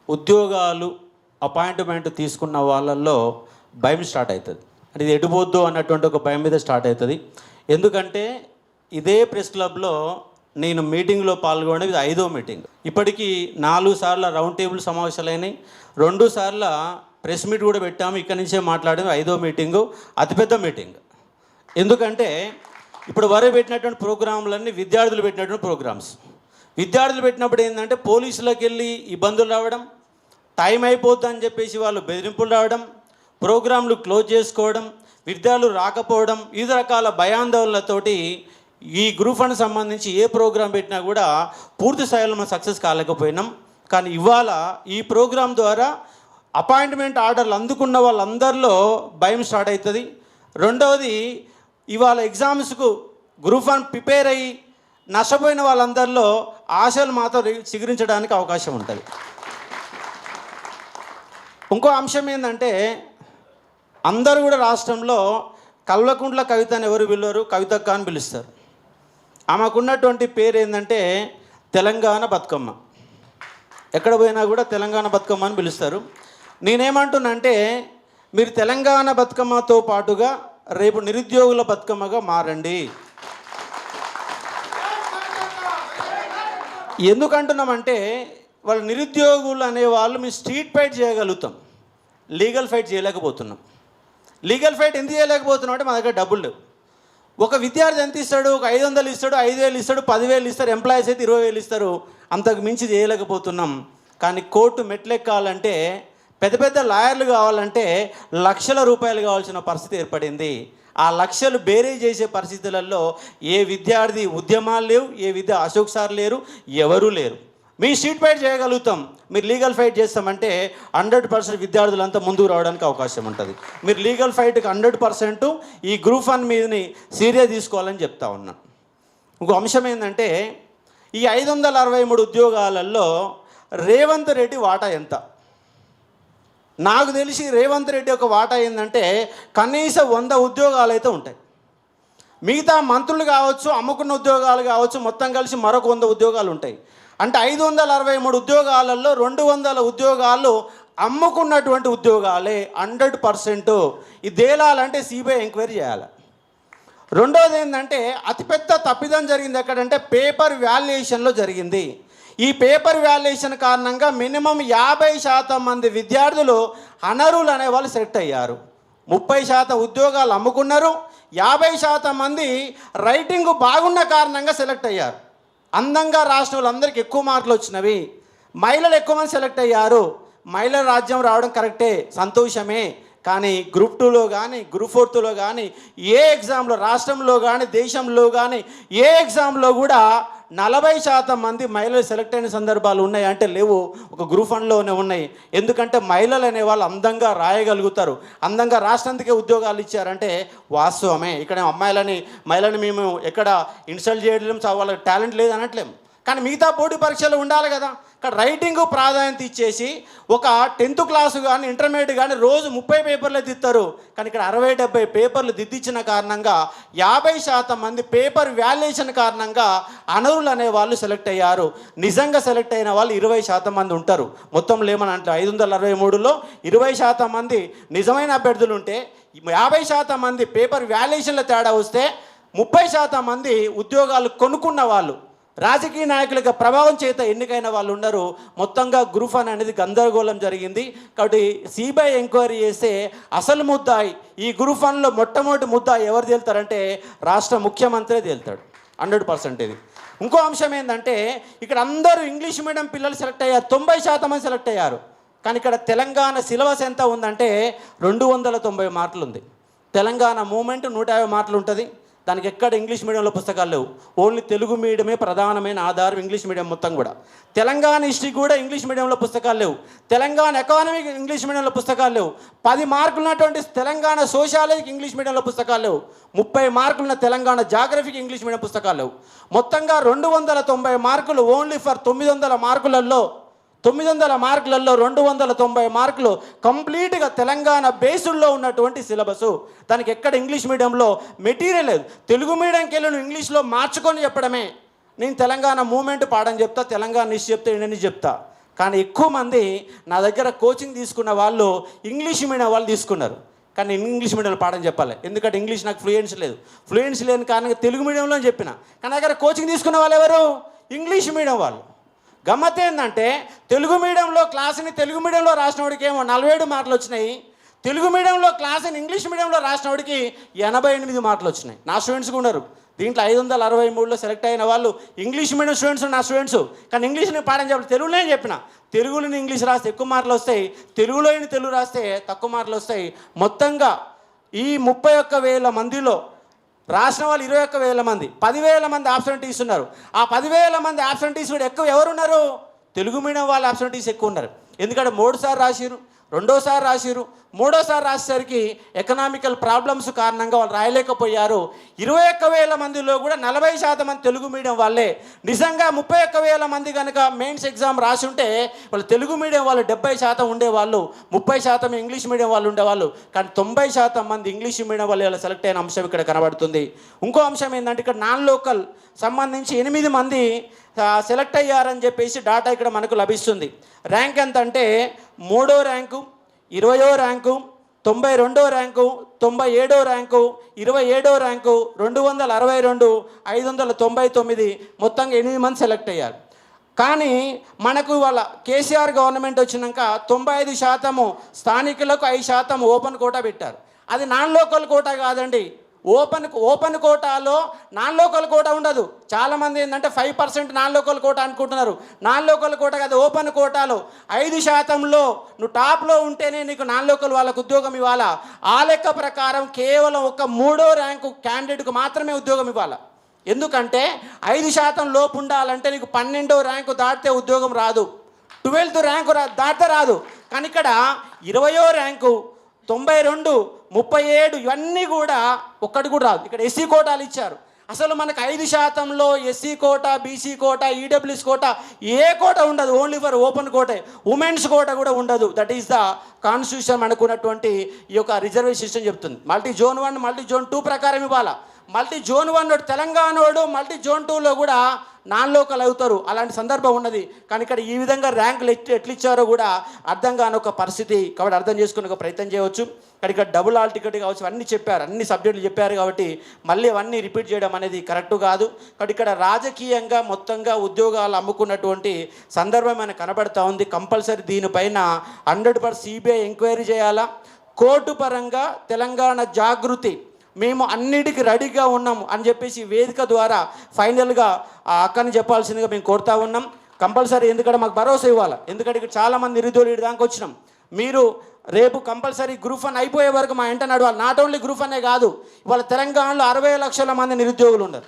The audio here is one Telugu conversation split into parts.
ఉద్యోగాలు అపాయింట్మెంట్ తీసుకున్న వాళ్ళల్లో భయం స్టార్ట్ అవుతుంది. అంటే ఇది ఎడిపోద్దు అన్నటువంటి ఒక భయం మీద స్టార్ట్ అవుతుంది. ఎందుకంటే ఇదే ప్రెస్ క్లబ్లో నేను మీటింగ్లో పాల్గొనడం ఇది 5వ మీటింగ్. ఇప్పటికీ 4 సార్లు రౌండ్ టేబుల్ సమావేశాలు అయినాయి, 2 సార్లు ప్రెస్ మీట్ కూడా పెట్టాము. ఇక్కడి నుంచే మాట్లాడేది 5వ మీటింగు, అతిపెద్ద మీటింగ్. ఎందుకంటే ఇప్పుడు వరకు పెట్టినటువంటి ప్రోగ్రాంలన్నీ విద్యార్థులు పెట్టినటువంటి ప్రోగ్రామ్స్. విద్యార్థులు పెట్టినప్పుడు ఏంటంటే పోలీసులకు వెళ్ళి ఇబ్బందులు రావడం, టైం అయిపోద్దని చెప్పేసి వాళ్ళు బెదిరింపులు రావడం, ప్రోగ్రాంలు క్లోజ్ చేసుకోవడం, విద్యార్థులు రాకపోవడం, వివిధ రకాల భయాందోళనలతోటి ఈ గ్రూప్ వన్ సంబంధించి ఏ ప్రోగ్రాం పెట్టినా కూడా పూర్తి స్థాయిలో మనం సక్సెస్ కాలేకపోయినాం. కానీ ఇవాళ ఈ ప్రోగ్రాం ద్వారా అపాయింట్మెంట్ ఆర్డర్లు అందుకున్న వాళ్ళందరిలో భయం స్టార్ట్ అవుతుంది. రెండవది, ఇవాళ ఎగ్జామ్స్కు గ్రూప్ వన్ ప్రిపేర్ అయ్యి నష్టపోయిన వాళ్ళందరిలో ఆశలు మాత్రం చిగురించడానికి అవకాశం ఉంటుంది. ఇంకో అంశం ఏంటంటే అందరూ కూడా రాష్ట్రంలో కల్వకుంట్ల కవితని ఎవరు పిలవరు, కవితక్క అని పిలుస్తారు. ఆమెకున్నటువంటి పేరు ఏంటంటే తెలంగాణ బతుకమ్మ. ఎక్కడ పోయినా కూడా తెలంగాణ బతుకమ్మ అని పిలుస్తారు. నేనేమంటున్నానంటే మీరు తెలంగాణ బతుకమ్మతో పాటుగా రేపు నిరుద్యోగుల బతుకమ్మగా మారండి. ఎందుకంటున్నామంటే వాళ్ళ నిరుద్యోగులు అనేవాళ్ళు మేము స్ట్రీట్ ఫైట్ చేయగలుగుతాం, లీగల్ ఫైట్ చేయలేకపోతున్నాం. లీగల్ ఫైట్ ఎందుకు చేయలేకపోతున్నాం అంటే మా దగ్గర డబ్బులు లేవు. ఒక విద్యార్థి ఎంత ఇస్తాడు? ఒక 500 ఇస్తాడు, 5000 ఇస్తాడు, 10,000 ఇస్తారు, ఎంప్లాయీస్ అయితే 20,000 ఇస్తారు. అంతకు మించి చేయలేకపోతున్నాం. కానీ కోర్టు మెట్లెక్కాలంటే, పెద్ద పెద్ద లాయర్లు కావాలంటే లక్షల రూపాయలు కావాల్సిన పరిస్థితి ఏర్పడింది. ఆ లక్షలు బేరీ చేసే పరిస్థితులలో ఏ విద్యార్థి ఉద్యమాలు లేవు, ఏ అశోక్ సార్ లేరు, ఎవరూ లేరు. మీ స్ట్రీట్ ఫైట్ చేయగలుగుతాం, మీరు లీగల్ ఫైట్ చేస్తామంటే 100% విద్యార్థులంతా ముందుకు రావడానికి అవకాశం ఉంటుంది. మీరు లీగల్ ఫైట్కి 100% ఈ గ్రూప్ వన్ మీదని సీరియస్ తీసుకోవాలని చెప్తా ఉన్నా. ఇంకో అంశం ఏంటంటే ఈ 563 ఉద్యోగాలలో రేవంత్ రెడ్డి వాటా ఎంత? నాకు తెలిసి రేవంత్ రెడ్డి ఒక వాటా ఏంటంటే కనీసం 100 ఉద్యోగాలు అయితే ఉంటాయి. మిగతా మంత్రులు కావచ్చు, అమ్ముకున్న ఉద్యోగాలు కావచ్చు, మొత్తం కలిసి మరొక 100 ఉద్యోగాలు ఉంటాయి. అంటే 563 ఉద్యోగాలలో 200 ఉద్యోగాలు అమ్ముకున్నటువంటి ఉద్యోగాలే 100%. ఇది తేలాలంటే సిబిఐ ఎంక్వైరీ చేయాలి. రెండోది ఏంటంటే అతిపెద్ద తప్పిదం జరిగింది ఎక్కడంటే పేపర్ వాల్యుయేషన్లో జరిగింది. ఈ పేపర్ వాల్యుయేషన్ కారణంగా మినిమం 50% మంది విద్యార్థులు అనర్హులు అనేవాళ్ళు సెలెక్ట్ అయ్యారు. 30% ఉద్యోగాలు అమ్ముకున్నారు, 50% మంది రైటింగ్ బాగున్న కారణంగా సెలెక్ట్ అయ్యారు. అందంగా రాసిన వాళ్ళందరికీ ఎక్కువ మార్కులు వచ్చినవి. మహిళలు ఎక్కువ మంది సెలెక్ట్ అయ్యారు. మహిళల రాజ్యం రావడం కరెక్టే, సంతోషమే. కానీ గ్రూప్ 2లో కానీ గ్రూప్ 4లో కానీ ఏ ఎగ్జామ్లో, రాష్ట్రంలో కానీ దేశంలో కానీ ఏ ఎగ్జామ్లో కూడా 40% మంది మహిళలు సెలెక్ట్ అయిన సందర్భాలు ఉన్నాయి అంటే లేవు, ఒక గ్రూప్ 1లోనే ఉన్నాయి. ఎందుకంటే మహిళలు అనేవాళ్ళు అందంగా రాయగలుగుతారు, అందంగా రాసినందుకే ఉద్యోగాలు ఇచ్చారంటే వాస్తవమే. ఇక్కడ మహిళని మేము ఎక్కడ ఇన్సల్ట్ చేయడం, వాళ్ళ టాలెంట్ లేదు అనట్లేము. కానీ మిగతా పోటీ పరీక్షలు ఉండాలి కదా. ఇక్కడ రైటింగ్ ప్రాధాన్యత ఇచ్చేసి ఒక 10th క్లాసు కానీ ఇంటర్మీడియట్ కానీ రోజు 30 పేపర్లే దిద్దుతారు. కానీ ఇక్కడ 60-70 పేపర్లు దిద్దించిన కారణంగా 50% మంది పేపర్ వాల్యుయేషన్ కారణంగా అనర్హులు అనే వాళ్ళు సెలెక్ట్ అయ్యారు. నిజంగా సెలెక్ట్ అయిన వాళ్ళు 20% మంది ఉంటారు. మొత్తంలో ఏమని అంటే 563లో 20% మంది నిజమైన అభ్యర్థులు ఉంటే 50% మంది పేపర్ వాల్యుయేషన్లో తేడా వస్తే 30% మంది ఉద్యోగాలు కొనుక్కున్న వాళ్ళు, రాజకీయ నాయకులుగా ప్రభావం చేత ఎన్నికైన వాళ్ళు ఉన్నారు. మొత్తంగా గ్రూప్ వన్ అనేది గందరగోళం జరిగింది. కాబట్టి సిబిఐ ఎంక్వైరీ చేస్తే అసలు ముద్దాయి, ఈ గ్రూప్ వన్లో మొట్టమొదటి ముద్దాయి ఎవరు తేలుతారంటే రాష్ట్ర ముఖ్యమంత్రి తేలుతాడు 100%. ఇది ఇంకో అంశం ఏంటంటే ఇక్కడ అందరూ ఇంగ్లీష్ మీడియం పిల్లలు సెలెక్ట్ అయ్యారు, 90% మంది సెలెక్ట్ అయ్యారు. కానీ ఇక్కడ తెలంగాణ సిలబస్ ఎంత ఉందంటే 290 మార్కులు ఉంది. తెలంగాణ మూమెంట్ 150 మార్కులు ఉంటుంది. దానికి ఎక్కడ ఇంగ్లీష్ మీడియంలో పుస్తకాలు లేవు, ఓన్లీ తెలుగు మీడియమే ప్రధానమైన ఆధారం, ఇంగ్లీష్ మీడియం మొత్తం కూడా. తెలంగాణ హిస్టరీ కూడా ఇంగ్లీష్ మీడియంలో పుస్తకాలు లేవు, తెలంగాణ ఎకానమీ ఇంగ్లీష్ మీడియంలో పుస్తకాలు లేవు, 10 మార్కులు ఉన్నటువంటి తెలంగాణ సోషాలజీకి ఇంగ్లీష్ మీడియంలో పుస్తకాలు లేవు, 30 మార్కులున్న తెలంగాణ జాగ్రఫీకి ఇంగ్లీష్ మీడియం పుస్తకాలు లేవు. మొత్తంగా 290 మార్కులు ఓన్లీ ఫర్ 900 మార్కులలో 290 మార్కులు కంప్లీట్గా తెలంగాణ బేస్డ్లో ఉన్నటువంటి సిలబసు. దానికి ఎక్కడ ఇంగ్లీష్ మీడియంలో మెటీరియల్ లేదు. తెలుగు మీడియంకి వెళ్ళి నువ్వు ఇంగ్లీష్లో మార్చుకొని చెప్పడమే. నేను తెలంగాణ మూమెంట్ పాడని చెప్తా, తెలంగాణ హిస్టరీ చెప్తా, ఇండియన్ చెప్తా. కానీ ఎక్కువ మంది నా దగ్గర కోచింగ్ తీసుకున్న వాళ్ళు ఇంగ్లీష్ మీడియం వాళ్ళు తీసుకున్నారు. కానీ నేను ఇంగ్లీష్ మీడియంలో పాఠం చెప్పాలి, ఎందుకంటే ఇంగ్లీష్ నాకు ఫ్లూయెన్సీ లేదు. ఫ్లూయెన్సీ లేని కారణంగా తెలుగు మీడియంలో చెప్పిన. కానీ నా దగ్గర కోచింగ్ తీసుకున్న వాళ్ళు ఎవరు? ఇంగ్లీష్ మీడియం వాళ్ళు. గమ్మత్ ఏంటంటే తెలుగు మీడియంలో క్లాసుని తెలుగు మీడియంలో రాసినవాడికి ఏమో 47 మార్కులు వచ్చినాయి. తెలుగు మీడియంలో క్లాసుని ఇంగ్లీష్ మీడియంలో రాసినవాడికి 88 మార్కులు వచ్చినాయి. నా స్టూడెంట్స్ ఉన్నారు. దీంట్లో 563లో సెలెక్ట్ అయిన వాళ్ళు ఇంగ్లీష్ మీడియం స్టూడెంట్స్, నా స్టూడెంట్స్. కానీ ఇంగ్లీష్ని పాఠం చెప్పాలి, తెలుగులో చెప్పిన. తెలుగులోని ఇంగ్లీష్ రాస్తే ఎక్కువ మార్కులు వస్తాయి, తెలుగులో తెలుగు రాస్తే తక్కువ మార్కులు వస్తాయి. మొత్తంగా ఈ 31,000 మందిలో రాసిన వాళ్ళు 21,000 మంది, 10,000 మంది ఆబ్సెంటీస్ ఉన్నారు. ఆ 10,000 మంది ఆబ్సెంటీస్ కూడా ఎక్కువ ఎవరున్నారు? తెలుగు మీడియం వాళ్ళు ఆబ్సెంటీస్ ఎక్కువ ఉన్నారు. ఎందుకంటే 3 సార్లు రాసిరు, 2వ సారి రాసిరు, 3వ సారి రాసేసరికి ఎకనామికల్ ప్రాబ్లమ్స్ కారణంగా వాళ్ళు రాయలేకపోయారు. 21,000 మందిలో కూడా 40% మంది తెలుగు మీడియం వాళ్ళే. నిజంగా 31,000 మంది కనుక మెయిన్స్ ఎగ్జామ్ రాసి ఉంటే వాళ్ళు తెలుగు మీడియం వాళ్ళు 70% ఉండేవాళ్ళు, 30% ఇంగ్లీష్ మీడియం వాళ్ళు ఉండేవాళ్ళు. కానీ 90% మంది ఇంగ్లీష్ మీడియం వాళ్ళు సెలెక్ట్ అయిన అంశం ఇక్కడ కనబడుతుంది. ఇంకో అంశం ఏంటంటే ఇక్కడ నాన్ లోకల్ సంబంధించి 8 మంది సెలెక్ట్ అయ్యారని చెప్పేసి డాటా ఇక్కడ మనకు లభిస్తుంది. ర్యాంక్ ఎంత అంటే 3వ ర్యాంకు, 20వ ర్యాంకు, 92వ ర్యాంకు, 97వ ర్యాంకు, 27వ ర్యాంకు, 262, 599, మొత్తంగా 8 మంది సెలెక్ట్ అయ్యారు. కానీ మనకు వాళ్ళ కేసీఆర్ గవర్నమెంట్ వచ్చినాక 95% స్థానికులకు, 5% ఓపెన్ కోటా పెట్టారు. అది నాన్ లోకల్ కోటా కాదండి. ఓపెన్ కోటాలో నాన్ లోకల్ కోటా ఉండదు. చాలామంది ఏంటంటే 5% నాన్ లోకల్ కోటా అనుకుంటున్నారు. నాన్ లోకల్ కోటా కాదు, ఓపెన్ కోటాలో 5%లో నువ్వు టాప్లో ఉంటేనే నీకు నాన్ లోకల్ వాళ్ళకు ఉద్యోగం ఇవ్వాలా. ఆ లెక్క ప్రకారం కేవలం ఒక 3వ ర్యాంకు క్యాండిడేట్కు మాత్రమే ఉద్యోగం ఇవ్వాలి. ఎందుకంటే 5% లోపు ఉండాలంటే నీకు 12వ ర్యాంకు దాటితే ఉద్యోగం రాదు, 12th ర్యాంకు దాటితే రాదు. కానీ ఇక్కడ 20వ ర్యాంకు, 92, 37 ఇవన్నీ కూడా ఒక్కటి కూడా రాదు. ఇక్కడ ఎస్సీ కోటాలు ఇచ్చారు. అసలు మనకు 5%లో SC quota, BC quota, EWS quota ఏ కోట ఉండదు, ఓన్లీ ఫర్ ఓపెన్ కోటే. ఉమెన్స్ కోట కూడా ఉండదు. దట్ ఈస్ ద కాన్స్టిట్యూషన్ అనుకున్నటువంటి ఈ యొక్క రిజర్వేషన్ సిస్టమ్ చెప్తుంది. మల్టీ జోన్ 1, మల్టీ జోన్ 2 ప్రకారం ఇవ్వాలా. మల్టీ జోన్ 1 తెలంగాణ వాడు, మల్టీ జోన్ 2లో కూడా నాన్ లోకల్ అవుతారు. అలాంటి సందర్భం ఉన్నది. కానీ ఇక్కడ ఈ విధంగా ర్యాంకులు ఎట్లు ఇచ్చారో కూడా అర్థం కాని ఒక పరిస్థితి. కాబట్టి అర్థం చేసుకునే ఒక ప్రయత్నం చేయవచ్చు. కానీ ఇక్కడ డబుల్ హాల్ టికెట్ కావచ్చు, అన్నీ చెప్పారు, అన్ని సబ్జెక్టులు చెప్పారు. కాబట్టి మళ్ళీ అవన్నీ రిపీట్ చేయడం అనేది కరెక్ట్ కాదు. కాబట్టి ఇక్కడ రాజకీయంగా మొత్తంగా ఉద్యోగాలు అమ్ముకున్నటువంటి సందర్భం మనకు కనబడతా ఉంది. కంపల్సరీ దీనిపైన 100% సిబిఐ ఎంక్వైరీ చేయాలా. కోర్టు పరంగా తెలంగాణ జాగృతి, మేము అన్నిటికీ రెడీగా ఉన్నాము అని చెప్పేసి వేదిక ద్వారా ఫైనల్గా అక్కని చెప్పాల్సిందిగా మేము కోరుతా ఉన్నాం. కంపల్సరీ, ఎందుకంటే మాకు భరోసా ఇవ్వాలి. ఎందుకంటే ఇక్కడ చాలామంది నిరుద్యోగులు దాకా వచ్చినాం. మీరు రేపు కంపల్సరీ గ్రూప్ 1 అయిపోయే వరకు మా ఇంట నడవాలి. నాట్ ఓన్లీ గ్రూప్ 1 కాదు, ఇవాళ తెలంగాణలో 60 లక్షల మంది నిరుద్యోగులు ఉన్నారు.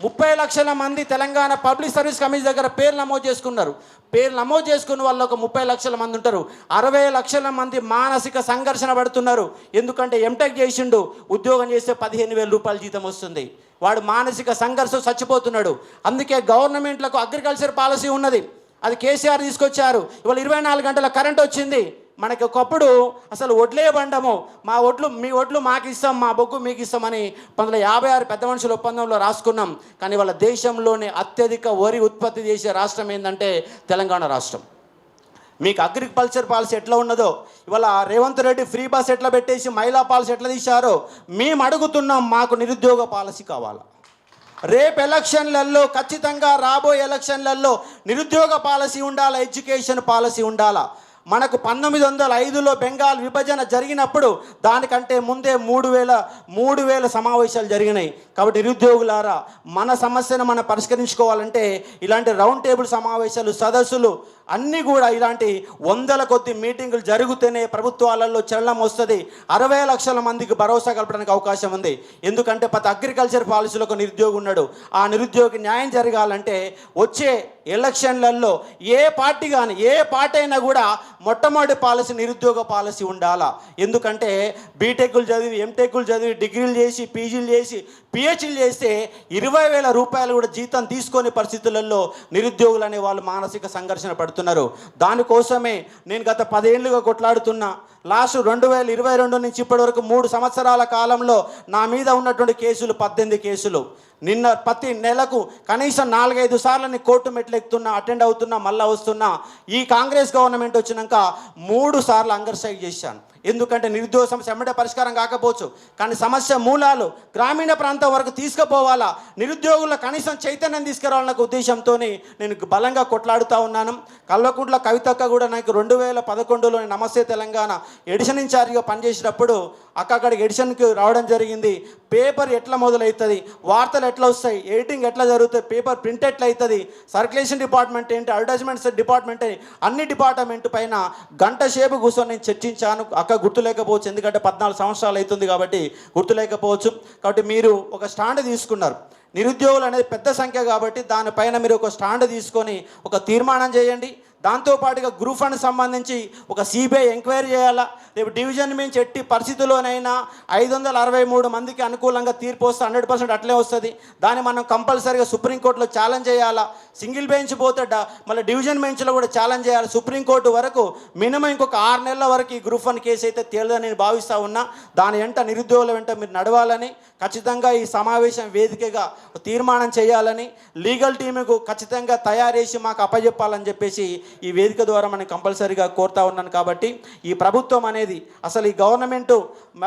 30 లక్షల మంది తెలంగాణ పబ్లిక్ సర్వీస్ కమిషన్ దగ్గర పేర్లు నమోదు చేసుకున్నారు. పేర్లు నమోదు చేసుకున్న వాళ్ళు ఒక 30 లక్షల మంది ఉంటారు. 60 లక్షల మంది మానసిక సంఘర్షణ పడుతున్నారు. ఎందుకంటే ఎంటెక్ చేసిండు, ఉద్యోగం చేస్తే 15,000 రూపాయల జీతం వస్తుంది. వాడు మానసిక సంఘర్షణ చచ్చిపోతున్నాడు. అందుకే గవర్నమెంట్లకు అగ్రికల్చర్ పాలసీ ఉన్నది, అది కేసీఆర్ తీసుకొచ్చారు. ఇవాళ 24 గంటల కరెంట్ వచ్చింది. మనకి ఒకప్పుడు అసలు వడ్లే బండము, మా ఒడ్లు మీ ఒడ్లు మాకు ఇస్తాం, మా బొగ్గు మీకు ఇస్తామని 1956 పెద్ద మనుషుల ఒప్పందంలో రాసుకున్నాం. కానీ వాళ్ళ దేశంలోనే అత్యధిక వరి ఉత్పత్తి చేసే రాష్ట్రం ఏంటంటే తెలంగాణ రాష్ట్రం. మీకు అగ్రికల్చర్ పాలసీ ఎట్లా ఉన్నదో, ఇవాళ రేవంత్ రెడ్డి ఫ్రీ బస్ ఎట్లా పెట్టేసి మహిళా పాలసీ ఎట్లా తీశారో మేము అడుగుతున్నాం. మాకు నిరుద్యోగ పాలసీ కావాలా. రేపు ఎలక్షన్లలో ఖచ్చితంగా రాబోయే ఎలక్షన్లలో నిరుద్యోగ పాలసీ ఉండాలా, ఎడ్యుకేషన్ పాలసీ ఉండాలా. మనకు 1905లో బెంగాల్ విభజన జరిగినప్పుడు దానికంటే ముందే 3,000 సమావేశాలు జరిగినాయి. కాబట్టి నిరుద్యోగులారా, మన సమస్యను మనం పరిష్కరించుకోవాలంటే ఇలాంటి రౌండ్ టేబుల్ సమావేశాలు, సదస్సులు అన్నీ కూడా ఇలాంటి 100ల కొద్ది మీటింగులు జరుగుతూనే ప్రభుత్వాలలో చలనం వస్తుంది. 60 లక్షల మందికి భరోసా కల్పడానికి అవకాశం ఉంది. ఎందుకంటే ప్రతి అగ్రికల్చర్ పాలసీలో ఒక నిరుద్యోగి ఉన్నాడు. ఆ నిరుద్యోగి న్యాయం జరగాలంటే వచ్చే ఎలక్షన్లలో ఏ పార్టీ కానీ ఏ పార్టీ అయినా కూడా మొట్టమొదటి పాలసీ నిరుద్యోగ పాలసీ ఉండాలా. ఎందుకంటే బీటెక్లు చదివి, ఎంటెక్లు చదివి, డిగ్రీలు చేసి, పీజీలు చేసి, పిహెచ్డీలు చేస్తే 20,000 రూపాయలు కూడా జీతం తీసుకునే పరిస్థితులలో నిరుద్యోగులు అనే వాళ్ళు మానసిక సంఘర్షణ పడుతున్నారు. దానికోసమే నేను గత 10 ఏళ్ళుగా కొట్లాడుతున్నా. లాస్ట్ 2022 నుంచి ఇప్పటి వరకు 3 సంవత్సరాల కాలంలో నా మీద ఉన్నటువంటి కేసులు 18 కేసులు. నిన్న ప్రతి నెలకు కనీసం 4-5 సార్లు కోర్టు మెట్లు ఎక్కుతున్నా, అటెండ్ అవుతున్నా, మళ్ళీ వస్తున్నా. ఈ కాంగ్రెస్ గవర్నమెంట్ వచ్చినాక 3 సార్లు అంగర్సైడ్ చేశాను. ఎందుకంటే నిరుద్యోగ సమస్య ఎమ్మటే పరిష్కారం కాకపోవచ్చు, కానీ సమస్య మూలాలు గ్రామీణ ప్రాంతం వరకు తీసుకుపోవాలా, నిరుద్యోగుల కనీసం చైతన్యం తీసుకురావాలన్న ఉద్దేశంతో నేను బలంగా కొట్లాడుతూ ఉన్నాను. కల్వకుంట్ల కవితక్క కూడా నాకు 2011లో నమస్తే తెలంగాణ ఎడిషన్ ఇన్ఛార్జిగా పనిచేసేటప్పుడు అక్కడికి ఎడిషన్కి రావడం జరిగింది. పేపర్ ఎట్లా మొదలవుతుంది, వార్తలు ఎట్లా వస్తాయి, ఎడిటింగ్ ఎట్లా జరుగుతుంది, పేపర్ ప్రింట్ ఎట్లా అవుతుంది, సర్క్యులేషన్ డిపార్ట్మెంట్ ఏంటి, అడ్వర్టైజ్మెంట్స్ డిపార్ట్మెంట్ ఏంటి, అన్ని డిపార్ట్మెంట్ పైన గంట సేపు కూర్చొని నేను చర్చించాను. గుర్తు లేకపోవచ్చు, ఎందుకంటే 14 సంవత్సరాలు అవుతుంది కాబట్టి గుర్తు లేకపోవచ్చు. కాబట్టి మీరు ఒక స్టాండ్ తీసుకున్నారు. నిరుద్యోగులు అనేది పెద్ద సంఖ్య కాబట్టి దానిపైన మీరు ఒక స్టాండ్ తీసుకొని ఒక తీర్మానం చేయండి. దాంతోపాటుగా గ్రూప్ ఫండ్ సంబంధించి ఒక సిబిఐ ఎంక్వైరీ చేయాలా. రేపు డివిజన్ నుంచి ఎట్టి పరిస్థితుల్లోనైనా 563 మందికి అనుకూలంగా తీర్పు వస్తే 100% అట్లే వస్తుంది. దాన్ని మనం కంపల్సరీగా సుప్రీంకోర్టులో ఛాలెంజ్ చేయాలా. సింగిల్ బెంచ్ పోతే మళ్ళీ డివిజన్ బెంచ్లో కూడా ఛాలెంజ్ చేయాలి. సుప్రీంకోర్టు వరకు మినిమం ఇంకొక 6 నెలల వరకు ఈ గ్రూప్ ఫండ్ కేసు అయితే తేలదని నేను భావిస్తూ ఉన్నా. దాని వెంట నిరుద్యోగుల వెంట మీరు నడవాలని, ఖచ్చితంగా ఈ సమావేశం వేదికగా తీర్మానం చేయాలని, లీగల్ టీముకు ఖచ్చితంగా తయారు చేసి మాకు అప్పచెప్పాలని చెప్పేసి ఈ వేదిక ద్వారా మనం కంపల్సరీగా కోరుతా ఉన్నాను. కాబట్టి ఈ ప్రభుత్వం అనేది అసలు ఈ గవర్నమెంటు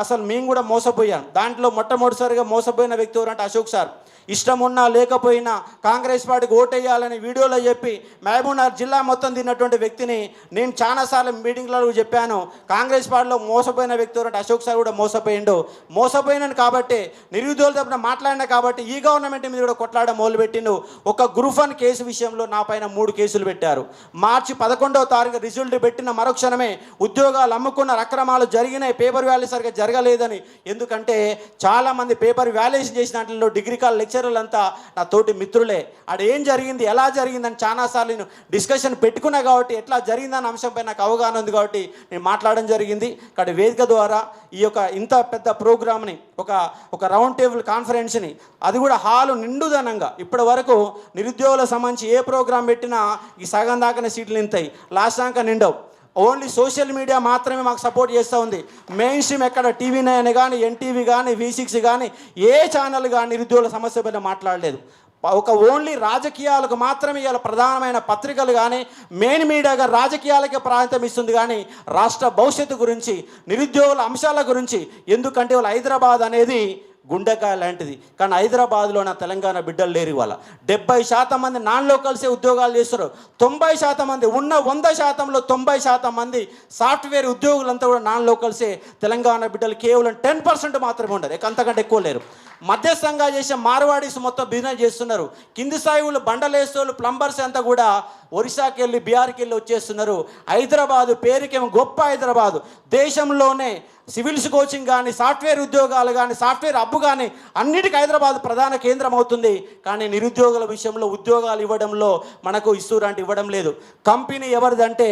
అసలు మేము కూడా మోసపోయాం. దాంట్లో మొట్టమొదటిసారిగా మోసపోయిన వ్యక్తి ఎవరంటే అశోక్ సార్. ఇష్టం ఉన్నా లేకపోయినా కాంగ్రెస్ పార్టీకి ఓటేయాలని వీడియోలో చెప్పి మహబూబ్నగర్ జిల్లా మొత్తం తిన్నటువంటి వ్యక్తిని నేను చాలాసార్లు మీటింగ్లలో చెప్పాను. కాంగ్రెస్ పార్టీలో మోసపోయిన వ్యక్తి ఎవరంటే అశోక్ సార్ కూడా మోసపోయినాను కాబట్టి నిరుద్యోగుల తరపున మాట్లాడినా కాబట్టి ఈ గవర్నమెంట్ మీద కూడా కొట్లాడడం మొదలుపెట్టిండు. ఒక గ్రూప్ వన్ కేసు విషయంలో నా పైన 3 కేసులు పెట్టారు. మార్చి 11వ తారీఖు రిజల్ట్ పెట్టిన మరుక్షణమే ఉద్యోగాలు అమ్ముకున్న అక్రమాలు జరిగినాయి, పేపర్ వాల్యూ సరిగ్గా జరగలేదని. ఎందుకంటే చాలామంది పేపర్ వాల్యుయేషన్ చేసిన దాంట్లో డిగ్రీ కాలేజ్ లెక్చరర్లంతా నా తోటి మిత్రులే. అక్కడ ఏం జరిగింది, ఎలా జరిగిందని చాలాసార్లు నేను డిస్కషన్ పెట్టుకున్నా కాబట్టి ఎట్లా జరిగిందన్న అంశంపై నాకు అవగాహన ఉంది కాబట్టి నేను మాట్లాడడం జరిగింది. కాబట్టి వేదిక ద్వారా ఈ యొక్క ఇంత పెద్ద ప్రోగ్రామ్ని ఒక రౌండ్ టేబుల్ కాన్ఫరెన్స్ని, అది కూడా హాలు నిండుదనంగా, ఇప్పటి వరకు నిరుద్యోగులకు సంబంధించి ఏ ప్రోగ్రాం పెట్టినా ఈ సగం దాకానే సీట్లు నింతాయి, లాస్ట్ దాకా నిండవు. ఓన్లీ సోషల్ మీడియా మాత్రమే మాకు సపోర్ట్ చేస్తూ ఉంది. మెయిన్ స్ట్రీమ్ ఎక్కడ టీవీ 9 కానీ, ఎన్టీవీ కానీ, V6 కానీ ఏ ఛానల్ కానీ నిరుద్యోగుల సమస్య పైన మాట్లాడలేదు. ఒక ఓన్లీ రాజకీయాలకు మాత్రమే ఇవాళ ప్రధానమైన పత్రికలు కానీ మెయిన్ మీడియాగా రాజకీయాలకే ప్రాధాన్యత ఇస్తుంది కానీ రాష్ట్ర భవిష్యత్తు గురించి, నిరుద్యోగుల అంశాల గురించి, ఎందుకంటే వాళ్ళ హైదరాబాద్ అనేది గుండెకాయ లాంటిది. కానీ హైదరాబాద్లో నా తెలంగాణ బిడ్డలు లేరు. ఇవాళ 70% మంది నాన్ లోకల్సే ఉద్యోగాలు చేస్తారు. 90% మంది ఉన్న 100%లో 90% మంది సాఫ్ట్వేర్ ఉద్యోగులంతా కూడా నాన్ లోకల్సే. తెలంగాణ బిడ్డలు కేవలం 10% మాత్రమే ఉండరు, అంతకంటే ఎక్కువ లేరు. మధ్యస్థంగా చేసే మార్వాడీస్ మొత్తం బిజినెస్ చేస్తున్నారు. కింది స్థాయి వాళ్ళు, బండలేస్తోళ్ళు, ప్లంబర్స్ అంతా కూడా ఒరిస్సాకి వెళ్ళి, బీహార్కి వెళ్ళి వచ్చేస్తున్నారు. హైదరాబాదు పేరుకేమో గొప్ప హైదరాబాదు. దేశంలోనే సివిల్స్ కోచింగ్ కానీ, సాఫ్ట్వేర్ ఉద్యోగాలు కానీ, సాఫ్ట్వేర్ హబ్ కానీ అన్నిటికీ హైదరాబాద్ ప్రధాన కేంద్రం అవుతుంది. కానీ నిరుద్యోగుల విషయంలో ఉద్యోగాలు ఇవ్వడంలో మనకు ఇస్తూరంటే ఇవ్వడం లేదు. కంపెనీ ఎవరిదంటే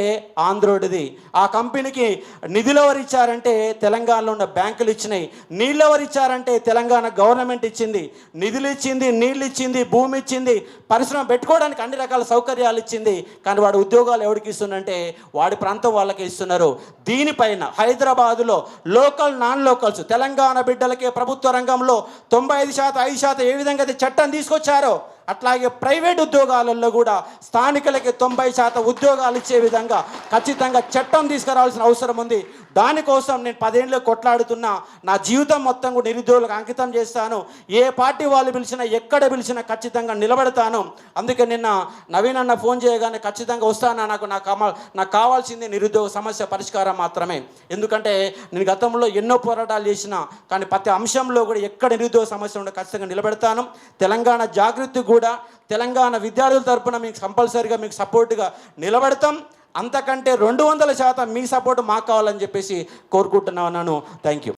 ఆంధ్రోడిది. ఆ కంపెనీకి నిధులు ఎవరు ఇచ్చారంటే తెలంగాణలో ఉన్న బ్యాంకులు ఇచ్చినాయి. నీళ్ళు ఎవరు ఇచ్చారంటే తెలంగాణ గవర్నమెంట్ ఇచ్చింది. నిధులు ఇచ్చింది, నీళ్ళు ఇచ్చింది, భూమి ఇచ్చింది, పరిశ్రమ పెట్టుకోవడానికి అన్ని రకాల సౌకర్యాలు ఇచ్చింది. కానీ వాడు ఉద్యోగాలు ఎవరికి ఇస్తుందంటే వాడి ప్రాంతం వాళ్ళకి ఇస్తున్నారు. దీనిపైన హైదరాబాదులో లోకల్, నాన్ లోకల్స్, తెలంగాణ బిడ్డలకే ప్రభుత్వ రంగంలో 95%, 5% ఏ విధంగా అయితే చట్టం తీసుకొచ్చారో అట్లాగే ప్రైవేట్ ఉద్యోగాలలో కూడా స్థానికులకి 90% ఉద్యోగాలు ఇచ్చే విధంగా ఖచ్చితంగా చట్టం తీసుకురావాల్సిన అవసరం ఉంది. దానికోసం నేను 10 ఏళ్ళు కొట్లాడుతున్నా. నా జీవితం మొత్తం కూడా నిరుద్యోగులకు అంకితం చేస్తాను. ఏ పార్టీ వాళ్ళు పిలిచినా, ఎక్కడ పిలిచినా ఖచ్చితంగా నిలబడతాను. అందుకే నిన్న నవీన్ అన్న ఫోన్ చేయగానే ఖచ్చితంగా వస్తాను. నాకు కావాల్సింది నిరుద్యోగ సమస్య పరిష్కారం మాత్రమే. ఎందుకంటే నేను గతంలో ఎన్నో పోరాటాలు చేసిన, కానీ ప్రతి అంశంలో కూడా ఎక్కడ నిరుద్యోగ సమస్య ఉంటే ఖచ్చితంగా నిలబెడతాను. తెలంగాణ జాగృతి కూడా తెలంగాణ విద్యార్థుల తరపున మీకు కంపల్సరీగా మీకు సపోర్ట్గా నిలబడతాం. అంతకంటే 200% మీ సపోర్ట్ మాకు కావాలని చెప్పేసి కోరుకుంటున్నాను. Thank you.